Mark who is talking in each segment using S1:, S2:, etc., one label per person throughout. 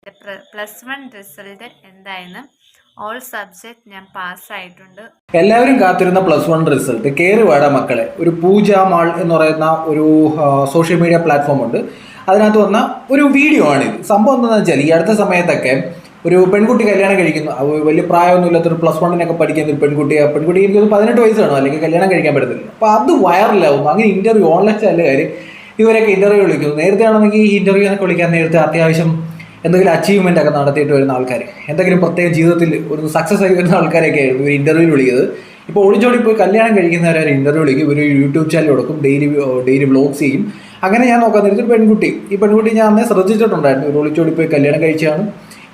S1: Plus one result എന്തായെന്ന് all subject ഞാൻ പാസ്സായിട്ടുണ്ട്.
S2: എല്ലാവരും കാത്തിരുന്ന പ്ലസ് വൺ റിസൾട്ട് കയറി വാടാ മക്കളെ. ഒരു പൂജ മാൾ എന്ന് പറയുന്ന ഒരു സോഷ്യൽ മീഡിയ പ്ലാറ്റ്ഫോം ഉണ്ട്. അതിനകത്ത് വന്ന ഒരു വീഡിയോ ആണിത്. സംഭവം എന്താണെന്ന് വെച്ചാൽ ഈ അടുത്ത സമയത്തൊക്കെ ഒരു പെൺകുട്ടി കല്യാണം കഴിക്കുന്നു. വലിയ പ്രായമൊന്നുമില്ലാത്തൊരു പ്ലസ് വണ്ണിനൊക്കെ പഠിക്കുന്ന ഒരു പെൺകുട്ടിക്ക് എനിക്ക് 18 വയസ്സ് കാണും, അല്ലെങ്കിൽ കല്യാണം കഴിക്കാൻ പറ്റത്തില്ല. അപ്പോൾ അത് വൈറലാവുന്നു. അങ്ങനെ ഇന്റർവ്യൂ ഓൺലൈൻ ചാനലുകാർ ഇവരൊക്കെ ഇന്റർവ്യൂ വിളിക്കുന്നു. നേരത്തെ ആണെങ്കിൽ ഈ ഇന്റർവ്യൂ എന്നൊക്കെ വിളിക്കാൻ നേരത്തെ അത്യാവശ്യം എന്തെങ്കിലും അച്ചീവ്മെൻ്റ് ഒക്കെ നടത്തിയിട്ട് വരുന്ന ആൾക്കാർ, എന്തെങ്കിലും പ്രത്യേക ജീവിതത്തിൽ ഒരു സക്സസ് ആയി വരുന്ന ആൾക്കാരൊക്കെ ആയിരുന്നു ഇവർ ഇന്റർവ്യൂ വിളിക്കുന്നത്. ഇപ്പോൾ ഒളിച്ചോടി പോയി കല്യാണം കഴിക്കുന്നവരെ ഇന്റർവ്യൂ വിളിക്കും. ഒരു യൂട്യൂബ് ചാനൽ കൊടുക്കും, ഡെയിലി വ്ലോഗ്സ് ചെയ്യും. അങ്ങനെ ഞാൻ നോക്കാൻ നേരത്തെ ഒരു പെൺകുട്ടി ഞാൻ അന്നേ ശ്രദ്ധിച്ചിട്ടുണ്ടായിരുന്നു. ഒരു ഒളിച്ചോടി പോയി കല്യാണം കഴിച്ചാണ്.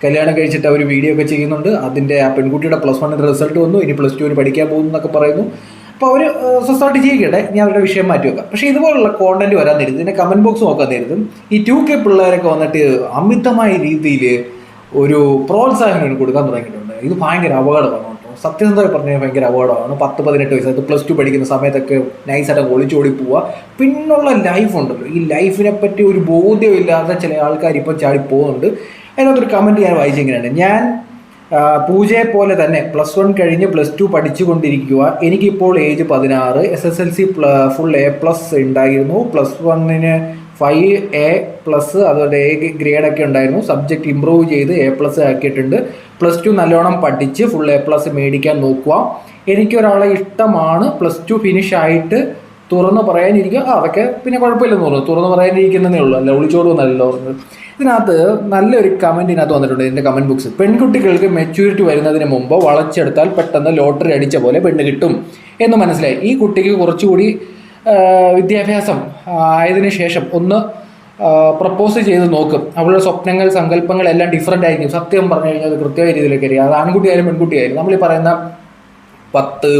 S2: കല്യാണം കഴിച്ചിട്ട് അവർ വീഡിയോ ഒക്കെ ചെയ്യുന്നുണ്ട്. അതിൻ്റെ ആ പെൺകുട്ടിയുടെ പ്ലസ് വണ്ണിൻ്റെ റിസൾട്ട് വന്നു, ഇനി പ്ലസ് ടുവിന് പഠിക്കാൻ പോകുന്നു എന്നൊക്കെ പറയുന്നു. അപ്പോൾ അവർ സ്വസ്ഥമായിട്ട് ചെയ്യിക്കട്ടെ, ഞാൻ അവരുടെ വിഷയം മാറ്റി വെക്കാം. പക്ഷേ ഇതുപോലുള്ള കോണ്ടന്റ് വരാൻ നേരത്തും ഇതിൻ്റെ കമൻറ്റ് ബോക്സ് നോക്കാൻ നേരത്തും ഈ 2K പിള്ളേരൊക്കെ വന്നിട്ട് അമിതമായ രീതിയിൽ ഒരു പ്രോത്സാഹനം കൊടുക്കാൻ തുടങ്ങിയിട്ടുണ്ട്. ഇത് ഭയങ്കര അപകടമാണ് കേട്ടോ. സത്യസന്ധമായി പറഞ്ഞാൽ ഭയങ്കര അപകടമാണ്. 10-18 വയസ്സ്, അത് പ്ലസ് 2 പഠിക്കുന്ന സമയത്തൊക്കെ നൈസായിട്ട് ഒളിച്ചോടി പോവുക. പിന്നുള്ള ലൈഫുണ്ടല്ലോ, ഈ ലൈഫിനെ പറ്റി ഒരു ബോധ്യമില്ലാതെ ചില ആൾക്കാർ ഇപ്പം ചാടി പോകുന്നുണ്ട്. അതിനകത്തൊരു കമൻറ്റ് ഞാൻ വായിച്ചെങ്ങനെയാണ്: ഞാൻ പൂജയെ പോലെ തന്നെ പ്ലസ് 1 കഴിഞ്ഞ് പ്ലസ് 2 പഠിച്ചുകൊണ്ടിരിക്കുക. എനിക്കിപ്പോൾ ഏജ് 16. SSLC ഫുൾ A+ ഉണ്ടായിരുന്നു. പ്ലസ് 1-ന് 5A+, അതുപോലെ A ഗ്രേഡൊക്കെ ഉണ്ടായിരുന്നു. സബ്ജക്റ്റ് ഇമ്പ്രൂവ് ചെയ്ത് A+ ആക്കിയിട്ടുണ്ട്. പ്ലസ് 2 നല്ലോണം പഠിച്ച് ഫുൾ A+ മേടിക്കാൻ നോക്കുക. എനിക്കൊരാളെ ഇഷ്ടമാണ്. പ്ലസ് 2 ഫിനിഷ് ആയിട്ട് തുറന്ന് പറയാനിരിക്കുക. അതൊക്കെ പിന്നെ കുഴപ്പമില്ലെന്ന് തോന്നുന്നു, തുറന്ന് പറയാനിരിക്കുന്നതേ ഉള്ളൂ, അല്ല ഒളിച്ചോടുമെന്നല്ലോ പറഞ്ഞത്. ഇതിനകത്ത് നല്ലൊരു കമൻറ്റ് ഇതിനകത്ത് വന്നിട്ടുണ്ട്. ഇതിൻ്റെ കമൻറ്റ് ബോക്സ്: പെൺകുട്ടികൾക്ക് മെച്യൂരിറ്റി വരുന്നതിന് മുമ്പ് വളച്ചെടുത്താൽ പെട്ടെന്ന് ലോട്ടറി അടിച്ച പോലെ പെണ്ണ് കിട്ടും എന്ന് മനസ്സിലായി. ഈ കുട്ടിക്ക് കുറച്ചുകൂടി വിദ്യാഭ്യാസം ആയതിനു ശേഷം ഒന്ന് പ്രപ്പോസ് ചെയ്ത് നോക്കും. അവളുടെ സ്വപ്നങ്ങൾ, സങ്കല്പങ്ങൾ എല്ലാം ഡിഫറൻ്റ് ആയിരിക്കും. സത്യം പറഞ്ഞു കഴിഞ്ഞാൽ അത് കൃത്യമായ രീതിയിലേക്ക് അറിയാം. അത് ആൺകുട്ടിയായാലും പെൺകുട്ടിയായാലും. നമ്മൾ ഈ പറയുന്ന 10,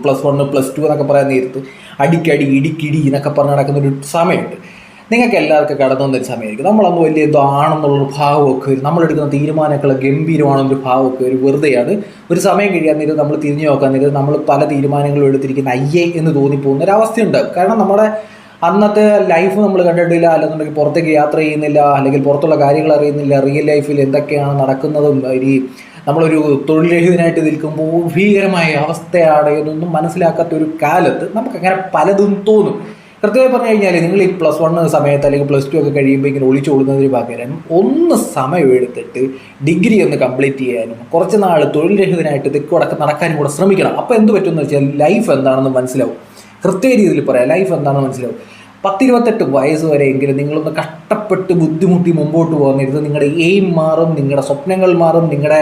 S2: പ്ലസ് 1, പ്ലസ് 2 എന്നൊക്കെ പറയാൻ നേരത്ത് അടിക്കടി ഇടിക്കിടി എന്നൊക്കെ പറഞ്ഞ് നടക്കുന്ന ഒരു സമയമുണ്ട്. നിങ്ങൾക്ക് എല്ലാവർക്കും കടന്നു വന്നൊരു സമയമായിരിക്കും. നമ്മളന്ന് വലിയ എന്തോ ആണെന്നുള്ളൊരു ഭാവമൊക്കെ വരും. നമ്മളെടുക്കുന്ന തീരുമാനങ്ങൾ ഗംഭീരമാണെന്നൊരു ഭാവമൊക്കെ ഒരു വെറുതെയാണ്. ഒരു സമയം കഴിയാൻ നേരം നമ്മൾ തിരിഞ്ഞു നോക്കാൻ നേരം നമ്മൾ പല തീരുമാനങ്ങളും എടുത്തിരിക്കുന്ന അയ്യേ എന്ന് തോന്നിപ്പോകുന്ന ഒരു അവസ്ഥയുണ്ടാകും. കാരണം നമ്മുടെ അന്നത്തെ ലൈഫ് നമ്മൾ കണ്ടിട്ടില്ല, അല്ലെന്നുണ്ടെങ്കിൽ പുറത്തേക്ക് യാത്ര ചെയ്യുന്നില്ല, അല്ലെങ്കിൽ പുറത്തുള്ള കാര്യങ്ങൾ അറിയുന്നില്ല, റിയൽ ലൈഫിൽ എന്തൊക്കെയാണ് നടക്കുന്നതും ഈ നമ്മളൊരു തൊഴിൽരഹിതനായിട്ട് നിൽക്കുമ്പോൾ ഭീകരമായ അവസ്ഥയാണ് എന്നൊന്നും മനസ്സിലാക്കാത്ത ഒരു കാലത്ത് നമുക്കങ്ങനെ പലതും തോന്നും. കൃത്യമായി പറഞ്ഞു കഴിഞ്ഞാൽ നിങ്ങൾ ഈ പ്ലസ് 1 സമയത്ത് അല്ലെങ്കിൽ പ്ലസ് 2 ഒക്കെ കഴിയുമ്പോൾ ഇങ്ങനെ ഒളിച്ചോടുന്നതിന് പകരം ഒന്ന് സമയം എടുത്തിട്ട് ഡിഗ്രി ഒന്ന് കംപ്ലീറ്റ് ചെയ്യാനും കുറച്ച് നാൾ തൊഴിൽരഹിതനായിട്ട് തെക്കുവടക്ക് നടക്കാനും കൂടെ ശ്രമിക്കണം. അപ്പോൾ എന്ത് പറ്റുമെന്ന് വെച്ചാൽ ലൈഫ് എന്താണെന്ന് മനസ്സിലാവും. കൃത്യ രീതിയിൽ പറയാം, ലൈഫ് എന്താണെന്ന് മനസ്സിലാവും. 10-28 വയസ്സ് വരെയെങ്കിലും നിങ്ങളൊന്ന് കഷ്ടപ്പെട്ട് ബുദ്ധിമുട്ടി മുമ്പോട്ട് പോകുന്നിരുന്നത് നിങ്ങളുടെ എയിം മാറും, നിങ്ങളുടെ സ്വപ്നങ്ങൾ മാറും, നിങ്ങളുടെ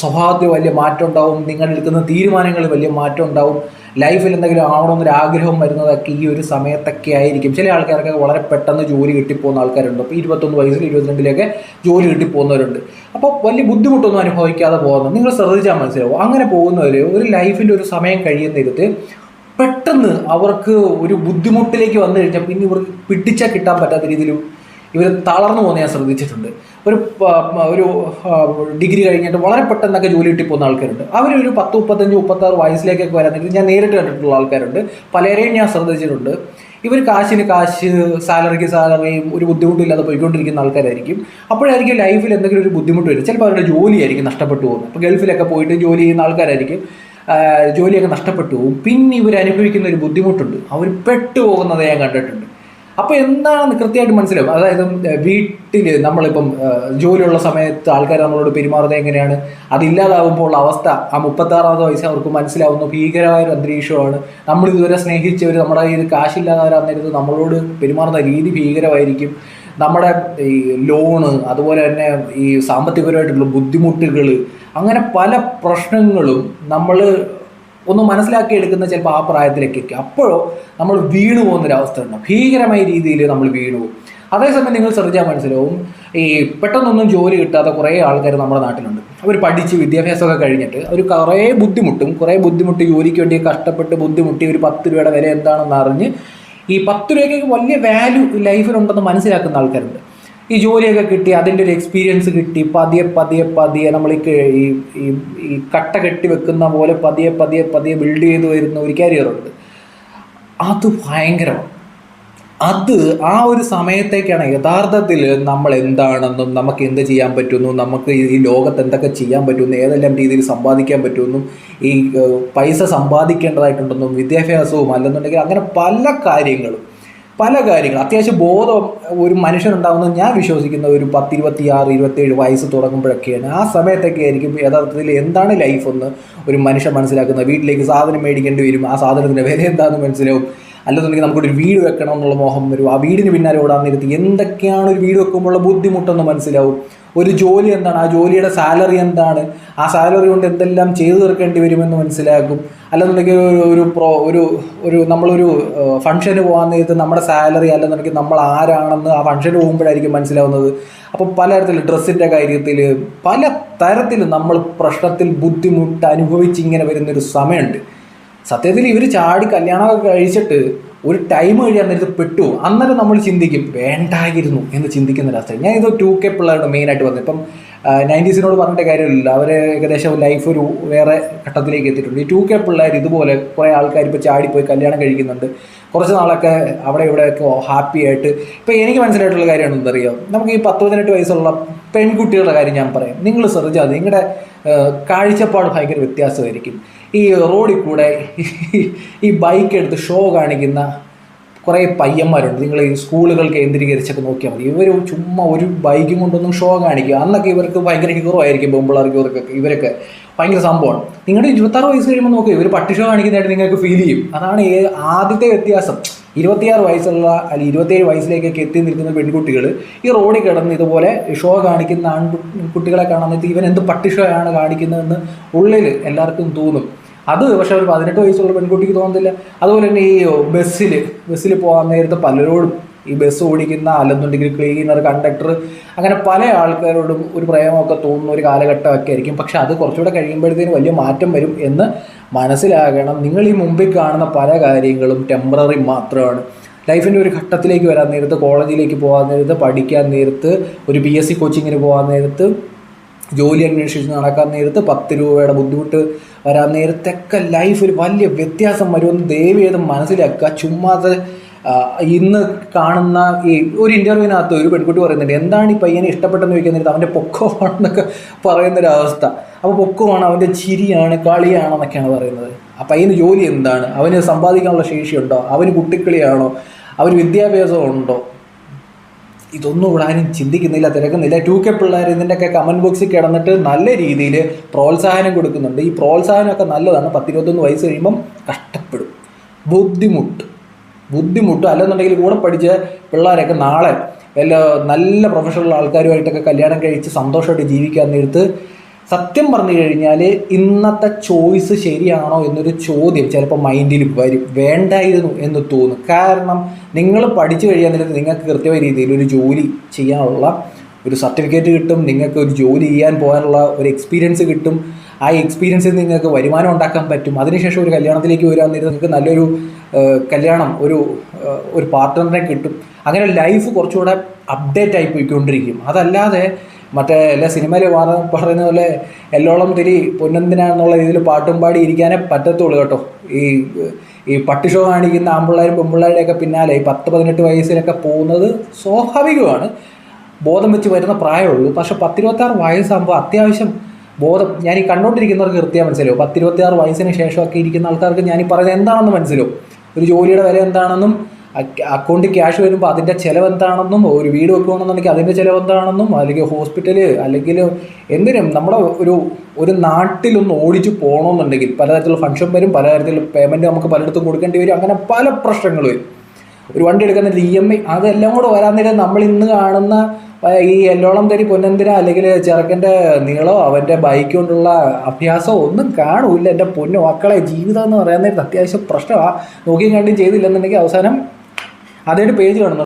S2: സ്വഭാവത്തിൽ വലിയ മാറ്റം ഉണ്ടാവും, നിങ്ങൾ എടുക്കുന്ന തീരുമാനങ്ങളിൽ വലിയ മാറ്റം ഉണ്ടാവും. ലൈഫിൽ എന്തെങ്കിലും ആവണമെന്നൊരു ആഗ്രഹം വരുന്നതൊക്കെ ഈ ഒരു സമയത്തൊക്കെ ആയിരിക്കും. ചില ആൾക്കാരൊക്കെ വളരെ പെട്ടെന്ന് ജോലി കിട്ടിപ്പോകുന്ന ആൾക്കാരുണ്ട്. അപ്പോൾ 21 വയസ്സിൽ 22-ലൊക്കെ ജോലി കിട്ടിപ്പോകുന്നവരുണ്ട്. അപ്പോൾ വലിയ ബുദ്ധിമുട്ടൊന്നും അനുഭവിക്കാതെ പോകുന്നത് നിങ്ങൾ ശ്രദ്ധിച്ചാൽ മനസ്സിലാവും. അങ്ങനെ പോകുന്നവർ ഒരു ലൈഫിൻ്റെ ഒരു സമയം കഴിയുന്നിടത്ത് പെട്ടെന്ന് അവർക്ക് ഒരു ബുദ്ധിമുട്ടിലേക്ക് വന്നു കഴിഞ്ഞാൽ പിന്നെ ഇവർക്ക് പിടിച്ചാൽ കിട്ടാൻ പറ്റാത്ത രീതിയിൽ ഇവർ തളർന്നു പോകുന്ന ഞാൻ ശ്രദ്ധിച്ചിട്ടുണ്ട്. ഒരു ഡിഗ്രി കഴിഞ്ഞിട്ട് വളരെ പെട്ടെന്നൊക്കെ ജോലി കിട്ടി പോകുന്ന ആൾക്കാരുണ്ട്. അവരൊരു 10, 35, 36 വയസ്സിലേക്കൊക്കെ വരാൻ ഞാൻ നേരിട്ട് കണ്ടിട്ടുള്ള ആൾക്കാരുണ്ട്. പലരെയും ഞാൻ ശ്രദ്ധിച്ചിട്ടുണ്ട്. ഇവർ കാശിന് കാശ്, സാലറിക്ക് സാലറിയും ഒരു ബുദ്ധിമുട്ടില്ലാതെ പോയിക്കൊണ്ടിരിക്കുന്ന ആൾക്കാരായിരിക്കും. അപ്പോഴായിരിക്കും ലൈഫിൽ എന്തെങ്കിലും ഒരു ബുദ്ധിമുട്ട് വരും. ചിലപ്പോൾ അവരുടെ ജോലിയായിരിക്കും നഷ്ടപ്പെട്ടു പോകുന്നത്. അപ്പോൾ ഗൾഫിലൊക്കെ പോയിട്ട് ജോലി ചെയ്യുന്ന ആൾക്കാരായിരിക്കും. ജോലിയൊക്കെ നഷ്ടപ്പെട്ടു പോകും. പിന്നെ ഇവർ അനുഭവിക്കുന്ന ഒരു ബുദ്ധിമുട്ടുണ്ട്, അവർ പെട്ടുപോകുന്നത് ഞാൻ കണ്ടിട്ടുണ്ട്. അപ്പോൾ എന്താണെന്ന് കൃത്യമായിട്ട് മനസ്സിലാവും. അതായത് വീട്ടിൽ നമ്മളിപ്പം ജോലിയുള്ള സമയത്ത് ആൾക്കാർ നമ്മളോട് പെരുമാറുന്നത് എങ്ങനെയാണ്, അതില്ലാതാകുമ്പോൾ ഉള്ള അവസ്ഥ ആ 36ാമത്തെ വയസ്സ് അവർക്ക് മനസ്സിലാവുന്ന ഭീകരമായൊരു അന്തരീക്ഷമാണ്. നമ്മളിതുവരെ സ്നേഹിച്ചവർ നമ്മുടെ ഇത് കാശില്ലാതാകുന്നത് നമ്മളോട് പെരുമാറുന്ന രീതി ഭീകരമായിരിക്കും. നമ്മുടെ ഈ ലോണ്, അതുപോലെ തന്നെ ഈ സാമ്പത്തികപരമായിട്ടുള്ള ബുദ്ധിമുട്ടുകൾ, അങ്ങനെ പല പ്രശ്നങ്ങളും നമ്മൾ ഒന്ന് മനസ്സിലാക്കിയെടുക്കുന്ന ചിലപ്പോൾ ആ പ്രായത്തിലേക്കൊക്കെ അപ്പോഴോ നമ്മൾ വീണു പോകുന്നൊരവസ്ഥ ഉണ്ട്. ഭീകരമായ രീതിയിൽ നമ്മൾ വീണു പോകും. അതേസമയം നിങ്ങൾ ശ്രദ്ധിച്ചാൽ മനസ്സിലാവും, ഈ പെട്ടെന്നൊന്നും ജോലി കിട്ടാത്ത കുറേ ആൾക്കാർ നമ്മുടെ നാട്ടിലുണ്ട്. അവർ പഠിച്ച് വിദ്യാഭ്യാസമൊക്കെ കഴിഞ്ഞിട്ട് അവർ കുറേ ബുദ്ധിമുട്ട് ജോലിക്ക് വേണ്ടി കഷ്ടപ്പെട്ട് ബുദ്ധിമുട്ടി ഒരു 10 രൂപയുടെ വില എന്താണെന്ന് അറിഞ്ഞ് ഈ 10 രൂപയ്ക്ക് വലിയ വാല്യൂ ലൈഫിലുണ്ടെന്ന് മനസ്സിലാക്കുന്ന ആൾക്കാരുണ്ട്. ഈ ജോലിയൊക്കെ കിട്ടി, അതിൻ്റെ ഒരു എക്സ്പീരിയൻസ് കിട്ടി, പതിയെ നമ്മൾ ഈ കട്ട കെട്ടി വെക്കുന്ന പോലെ പതിയെ ബിൽഡ് ചെയ്ത് വരുന്ന ഒരു കരിയറുണ്ട്. അത് ഭയങ്കരമാണ്. അത് ആ ഒരു സമയത്തേക്കാണ് യഥാർത്ഥത്തിൽ നമ്മൾ എന്താണെന്നും നമുക്ക് എന്ത് ചെയ്യാൻ പറ്റുന്നു, നമുക്ക് ഈ ലോകത്ത് എന്തൊക്കെ ചെയ്യാൻ പറ്റുന്നു, ഏതെല്ലാം രീതിയിൽ സമ്പാദിക്കാൻ പറ്റുമെന്നും, ഈ പൈസ സമ്പാദിക്കേണ്ടതായിട്ടുണ്ടെന്നും, വിദ്യാഭ്യാസവും അല്ലെന്നുണ്ടെങ്കിൽ അങ്ങനെ പല കാര്യങ്ങൾ അത്യാവശ്യം ബോധം ഒരു മനുഷ്യനുണ്ടാകുന്നത് ഞാൻ വിശ്വസിക്കുന്ന ഒരു 10, 26, 27 വയസ്സ് തുടങ്ങുമ്പോഴൊക്കെയാണ്. ആ സമയത്തൊക്കെ ആയിരിക്കും യഥാർത്ഥത്തിൽ എന്താണ് ലൈഫ് എന്ന് ഒരു മനുഷ്യൻ മനസ്സിലാക്കുന്നത്. വീട്ടിലേക്ക് സാധനം മേടിക്കേണ്ടി വരും, ആ സാധനത്തിൻ്റെ വില എന്താണെന്ന് മനസ്സിലാവും. അല്ലെന്നുണ്ടെങ്കിൽ നമുക്കൊരു വീട് വെക്കണം എന്നുള്ള മോഹം വരും. ആ വീടിന് പിന്നാലെ ഓടാൻ നേരത്ത് എന്തൊക്കെയാണ് ഒരു വീട് വെക്കുമ്പോഴുള്ള ബുദ്ധിമുട്ടെന്ന് മനസ്സിലാവും. ഒരു ജോലി എന്താണ്, ആ ജോലിയുടെ സാലറി എന്താണ്, ആ സാലറി കൊണ്ട് എന്തെല്ലാം ചെയ്തു തീർക്കേണ്ടി വരുമെന്ന് മനസ്സിലാക്കും. അല്ലെന്നുണ്ടെങ്കിൽ ഒരു നമ്മളൊരു ഫംഗ്ഷന് പോകാൻ നേരത്ത് നമ്മുടെ സാലറി അല്ലെന്നുണ്ടെങ്കിൽ നമ്മൾ ആരാണെന്ന് ആ ഫംഗ്ഷന് പോകുമ്പോഴായിരിക്കും മനസ്സിലാവുന്നത്. അപ്പോൾ പലതരത്തിൽ ഡ്രസ്സിൻ്റെ കാര്യത്തിൽ പല തരത്തിൽ നമ്മൾ പ്രശ്നത്തിൽ ബുദ്ധിമുട്ട് അനുഭവിച്ചിങ്ങനെ വരുന്നൊരു സമയമുണ്ട്. സത്യത്തിൽ ഇവർ ചാടി കല്യാണമൊക്കെ കഴിച്ചിട്ട് ഒരു ടൈം കഴിയാൻ നേരത്ത് പെട്ടു. അന്നേരം നമ്മൾ ചിന്തിക്കും വേണ്ടായിരുന്നു എന്ന് ചിന്തിക്കുന്നൊരവസ്ഥ. ഞാൻ ഇത് 2K പിള്ളേരുടെ മെയിനായിട്ട് വന്നത്. ഇപ്പം 90s പറഞ്ഞിട്ട് കാര്യമില്ല, അവർ ഏകദേശം ലൈഫ് ഒരു വേറെ ഘട്ടത്തിലേക്ക് എത്തിയിട്ടുണ്ട്. ഈ 2K പിള്ളേർ ഇതുപോലെ കുറേ ആൾക്കാർ ഇപ്പോൾ ചാടിപ്പോയി കല്യാണം കഴിക്കുന്നുണ്ട്. കുറച്ച് നാളൊക്കെ അവിടെ ഇവിടെയൊക്കെ ഹാപ്പി ആയിട്ട്. ഇപ്പോൾ എനിക്ക് മനസ്സിലായിട്ടുള്ള കാര്യമാണ് എന്തറിയാം, നമുക്ക് ഈ 10-18 വയസ്സുള്ള പെൺകുട്ടികളുടെ കാര്യം ഞാൻ പറയാം. നിങ്ങൾ ശ്രദ്ധിച്ചാൽ നിങ്ങളുടെ കാഴ്ചപ്പാട് ഭയങ്കര വ്യത്യാസമായിരിക്കും. ഈ റോഡിൽ കൂടെ ഈ ബൈക്ക് എടുത്ത് ഷോ കാണിക്കുന്ന കുറേ പയ്യന്മാരുണ്ട്. നിങ്ങൾ ഈ സ്കൂളുകൾ കേന്ദ്രീകരിച്ചൊക്കെ നോക്കിയാൽ മതി. ഇവർ ചുമ്മാ ഒരു ബൈക്കും കൊണ്ടൊന്നും ഷോ കാണിക്കുക. അന്നൊക്കെ ഇവർക്ക് ഭയങ്കര ഹീറോ ആയിരിക്കും. പെമ്പിള്ളേർക്ക് ഇവരൊക്കെ ഭയങ്കര സംഭവമാണ്. നിങ്ങളുടെ 26 വയസ്സ് കഴിയുമ്പോൾ നോക്കുക, ഇവർ പട്ടി ഷോ കാണിക്കുന്നതായിട്ട് നിങ്ങൾക്ക് ഫീൽ ചെയ്യും. അതാണ് ആദ്യത്തെ വ്യത്യാസം. 26 വയസ്സുള്ള അല്ലെങ്കിൽ 27 വയസ്സിലേക്കൊക്കെ എത്തി നിൽക്കുന്ന പെൺകുട്ടികൾ ഈ റോഡിൽ കിടന്ന് ഇതുപോലെ ഷോ കാണിക്കുന്ന ആൺകുട്ടികളെ കാണാൻ നേരത്ത് ഇവൻ എന്ത് പട്ടി ഷോ ആണ് കാണിക്കുന്നതെന്ന് ഉള്ളിൽ എല്ലാവർക്കും തോന്നും. അത് പക്ഷേ ഒരു 18 വയസ്സുള്ള പെൺകുട്ടിക്ക് തോന്നുന്നില്ല. അതുപോലെ തന്നെ ഈ ബസ്സിൽ പോകാൻ നേരത്തെ പലരോടും ഈ ബസ് ഓടിക്കുന്ന അല്ലെന്നുണ്ടെങ്കിൽ ക്ലീനർ, കണ്ടക്ടർ, അങ്ങനെ പല ആൾക്കാരോടും ഒരു പ്രേമമൊക്കെ തോന്നുന്ന ഒരു കാലഘട്ടമൊക്കെ ആയിരിക്കും. പക്ഷെ അത് കുറച്ചുകൂടെ കഴിയുമ്പോഴത്തേന് വലിയ മാറ്റം വരും എന്ന് മനസ്സിലാകണം. നിങ്ങൾ ഈ മുമ്പിൽ കാണുന്ന പല കാര്യങ്ങളും ടെമ്പററി മാത്രമാണ്. ലൈഫിൻ്റെ ഒരു ഘട്ടത്തിലേക്ക് വരാൻ നേരത്ത്, കോളേജിലേക്ക് പോകാൻ നേരത്ത്, പഠിക്കാൻ നേരത്ത്, ഒരു PSC കോച്ചിങ്ങിന് പോകാൻ നേരത്ത്, ജോലി അന്വേഷിച്ച് നടക്കാൻ നേരത്ത്, 10 രൂപയുടെ ബുദ്ധിമുട്ട് വരാൻ നേരത്തൊക്കെ ലൈഫിൽ വലിയ വ്യത്യാസം വരുമെന്ന് ദയവേദം മനസ്സിലാക്കുക. ചുമ്മാതെ ഇന്ന് കാണുന്ന ഈ ഒരു ഇൻ്റർവ്യൂവിനകത്ത് ഒരു പെൺകുട്ടി പറയുന്നുണ്ട്, എന്താണ് ഈ പയ്യനെ ഇഷ്ടപ്പെട്ടെന്ന് ചോദിക്കാൻ നേരത്ത് അവൻ്റെ പൊക്കമാണെന്നൊക്കെ പറയുന്നൊരവസ്ഥ. അപ്പോൾ പൊക്കമാണ്, അവൻ്റെ ചിരിയാണ്, കളിയാണെന്നൊക്കെയാണ് പറയുന്നത്. ആ പയ്യന് ജോലി എന്താണ്, അവന് സമ്പാദിക്കാനുള്ള ശേഷിയുണ്ടോ, അവന് കുട്ടിക്കളിയാണോ, അവന് വിദ്യാഭ്യാസം ഉണ്ടോ, ഇതൊന്നും ഇവിടെ ആരും ചിന്തിക്കുന്നില്ല, തിരക്കുന്നില്ല. 2K പിള്ളേർ ഇതിൻ്റെയൊക്കെ കമൻറ്റ് ബോക്സിൽ കിടന്നിട്ട് നല്ല രീതിയിൽ പ്രോത്സാഹനം കൊടുക്കുന്നുണ്ട്. ഈ പ്രോത്സാഹനമൊക്കെ നല്ലതാണ്. 10-21 വയസ്സ് കഴിയുമ്പം കഷ്ടപ്പെടും, ബുദ്ധിമുട്ട് അല്ലെന്നുണ്ടെങ്കിൽ കൂടെ പഠിച്ച പിള്ളേരൊക്കെ നാളെ നല്ല പ്രൊഫഷണൽ ആൾക്കാരുമായിട്ടൊക്കെ കല്യാണം കഴിച്ച് സന്തോഷമായിട്ട് ജീവിക്കാൻ നേരത്ത് സത്യം പറഞ്ഞു കഴിഞ്ഞാൽ ഇന്നത്തെ ചോയ്സ് ശരിയാണോ എന്നൊരു ചോദ്യം ചിലപ്പോൾ മൈൻഡിൽ വരും. വേണ്ടായിരുന്നു എന്ന് തോന്നും. കാരണം നിങ്ങൾ പഠിച്ചു കഴിയാൻ നേരത്ത് നിങ്ങൾക്ക് കൃത്യമായ രീതിയിൽ ഒരു ജോലി ചെയ്യാനുള്ള ഒരു സർട്ടിഫിക്കറ്റ് കിട്ടും, നിങ്ങൾക്ക് ഒരു ജോലി ചെയ്യാൻ പോകാനുള്ള ഒരു എക്സ്പീരിയൻസ് കിട്ടും. ആ എക്സ്പീരിയൻസിൽ നിങ്ങൾക്ക് വരുമാനം ഉണ്ടാക്കാൻ പറ്റും. അതിനുശേഷം ഒരു കല്യാണത്തിലേക്ക് വരാൻ നേരത്ത് നിങ്ങൾക്ക് നല്ലൊരു കല്യാണം, ഒരു പാർട്ട്ണറിനെ കിട്ടും. അങ്ങനെ ലൈഫ് കുറച്ചുകൂടെ അപ്ഡേറ്റ് ആയി പോയിക്കൊണ്ടിരിക്കും. അതല്ലാതെ മറ്റേ എല്ലാ സിനിമയിൽ പറയുന്ന പോലെ എല്ലോളം തിരി പൊന്നെന്തിനാന്നുള്ള രീതിയിൽ പാട്ടും പാടി ഇരിക്കാനേ പറ്റത്തുള്ളൂ കേട്ടോ. ഈ പട്ടി ഷോ കാണിക്കുന്ന ആൺപിള്ളേരും പെൺപിള്ളേരുടെയൊക്കെ പിന്നാലെ ഈ 10-18 വയസ്സിലൊക്കെ പോകുന്നത് സ്വാഭാവികമാണ്. ബോധം വെച്ച് വരുന്ന പ്രായമുള്ളൂ. പക്ഷെ 10-26 വയസ്സാകുമ്പോൾ അത്യാവശ്യം ബോധം, ഞാൻ ഈ കണ്ടുകൊണ്ടിരിക്കുന്നവർക്ക് കൃത്യമായി മനസ്സിലാവും. 10-26 വയസ്സിന് ശേഷമൊക്കെ ഇരിക്കുന്ന ആൾക്കാർക്ക് ഞാൻ ഈ പറയുന്നത് എന്താണെന്ന് മനസ്സിലാവും. ഒരു ജോലിയുടെ വില എന്താണെന്നും, അക്കൗണ്ടിൽ ക്യാഷ് വരുമ്പോൾ അതിൻ്റെ ചിലവ് എന്താണെന്നും, ഒരു വീട് വെക്കുകയാണെന്നുണ്ടെങ്കിൽ അതിൻ്റെ ചിലവ് എന്താണെന്നും, അല്ലെങ്കിൽ ഹോസ്പിറ്റല്, അല്ലെങ്കിൽ എന്തിനും നമ്മുടെ ഒരു നാട്ടിലൊന്ന് ഓടിച്ച് പോകണമെന്നുണ്ടെങ്കിൽ പലതരത്തിലുള്ള ഫംഗ്ഷൻ വരും, പലതരത്തിലുള്ള പേയ്മെൻറ്റ് നമുക്ക് പലയിടത്തും കൊടുക്കേണ്ടി വരും. അങ്ങനെ പല പ്രശ്നങ്ങൾ വരും. ഒരു വണ്ടി എടുക്കുന്ന EMI അതെല്ലാം കൂടെ വരാൻ നേരം നമ്മൾ ഇന്ന് കാണുന്ന ഈ എല്ലോളം തരി പൊന്നെന്തിര അല്ലെങ്കിൽ ചെറുക്കൻ്റെ നീളോ അവൻ്റെ ബൈക്ക് കൊണ്ടുള്ള അഭ്യാസമോ ഒന്നും കാണൂല്ല. എൻ്റെ പൊന്നു മക്കളെ, ജീവിതം എന്ന് പറയാൻ നേരത്ത് അത്യാവശ്യം പ്രശ്നമാണ്. നോക്കിയും കണ്ടും ചെയ്തില്ലെന്നുണ്ടെങ്കിൽ അവസാനം അതായിട്ട് പേജ് കാണുന്നു.